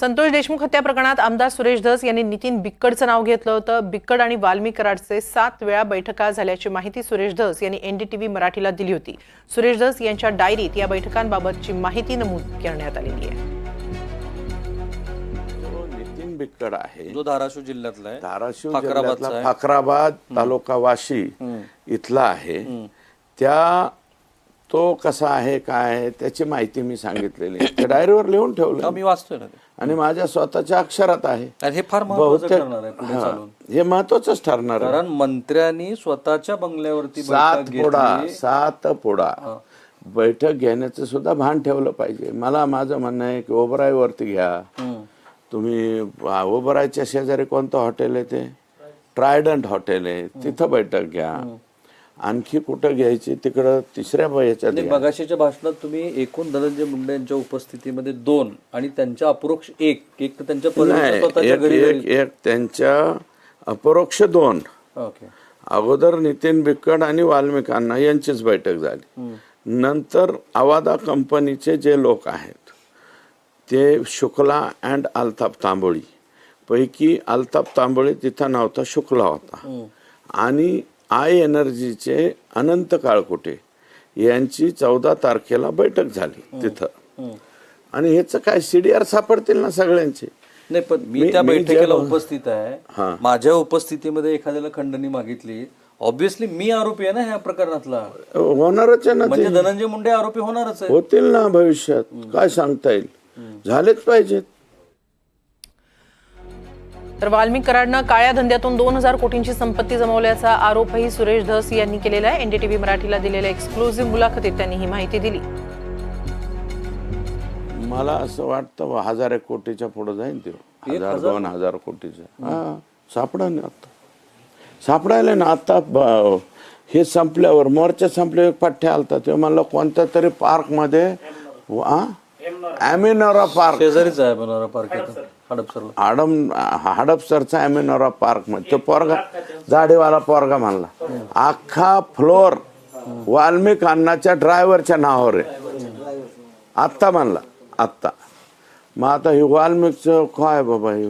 संतोष देशमुख हत्या प्रकरणात आमदार सुरेश धस यांनी नितीन बिक्कडचं नाव घेतलं होतं. बिक्कड आणि वाल्मी कराडचे 7 वेळा बैठका झाल्याची माहिती सुरेश धस यांनी एनडीटीव्ही मराठीला दिली होती. सुरेश धस यांच्या डायरीत या बैठकांबाबतची माहिती नमूद करण्यात आलेली आहे. नितीन बिक्कड आहे जो धाराशिव जिल्ह्यातला आहे, धाराशिव जिल्ह्यातला फाकराबाद तालुका वाशी इथला आहे. तो कसा आहे काय आहे त्याची माहिती मी सांगितलेली त्या डायरीवर लिहून ठेवलं. मी वाचतोय ना आणि माझ्या स्वतःच्या अक्षरात आहे. हे फार महत्त्वाचं ठरणार आहे पुढे चालून. हे महत्त्वाचंच ठरणार आहे कारण मंत्र्यांनी स्वतःच्या बंगल्यावरती 7 पुढा बैठक घेण्याचं सुद्धा भान ठेवलं पाहिजे. माझं म्हणणं आहे की ओबराय वरती घ्या तुम्ही. ओबरायच्या शेजारी कोणतं हॉटेल आहे ते ट्रायडंट हॉटेल आहे, तिथं बैठक घ्या. आणखी कुठं घ्यायची तिकडं तिसऱ्या याच्यात. मगाशीच्या भाषणात तुम्ही एकूण धनंजय मुंडे यांच्या उपस्थितीमध्ये 2 आणि त्यांच्या अपरोक्ष एक त्यांच्या त्यांच्या अपरोक्ष 2. ओके. अगोदर नितीन बिक्कड आणि वाल्मिक अण्णा यांचीच बैठक झाली. नंतर अवादा कंपनीचे जे लोक आहेत ते शुक्ला अँड अल्ताफ तांबोळी पैकी अल्ताफ तांबोळी तिथं नव्हता, शुक्ला होता. आणि आय एनर्जीचे अनंत काळकुटे यांची 14 तारखेला बैठक झाली तिथं. आणि ह्याच काय CDR सापडतील ना सगळ्यांचे. नाही, पण मी त्या बैठकीला उपस्थित आहे. माझ्या उपस्थितीमध्ये एखाद्याला खंडणी मागितली, ऑब्विसली मी आरोपी आहे ना ह्या प्रकरणातला. होणारच आहे ना, म्हणजे धनंजय मुंडे आरोपी होणारच आहे. होतील ना भविष्यात, काय सांगता येईल. झालेच पाहिजेत. तर वाल्मी कराडनं काळ्या धंद्यातून 2000 कोटींची संपत्ती जमवल्याचा आरोपही सुरेश धस यांनी केलेला आहे. एनडीटीव्ही मराठीला दिलेल्या एक्सक्लुझिव्ह मुलाखतीत त्यांनी ही माहिती दिली. मला असं वाटतं 1000 कोटीच्या पुढे जाईल ते. 1000-2000 कोटीचं सापडायला ना. आता हे संपल्यावर मोर्चा संपल्यावर पठ्ठ्या आलता तेव्हा मला कोणत्या तरी पार्क मध्ये अॅमिनोरा पार्क शेजारीच आहे बनोरा पार्क हडपसरचा अॅमिनोरा पार्क मध्ये तो पोरगा जाडीवाला पोरगा म्हणला अख्खा फ्लोर वाल्मिक अण्णाच्या ड्रायव्हरच्या नावावर आहे आत्ता म्हणला. आत्ता मग आता हे वाल्मिकचं काय बाबा हे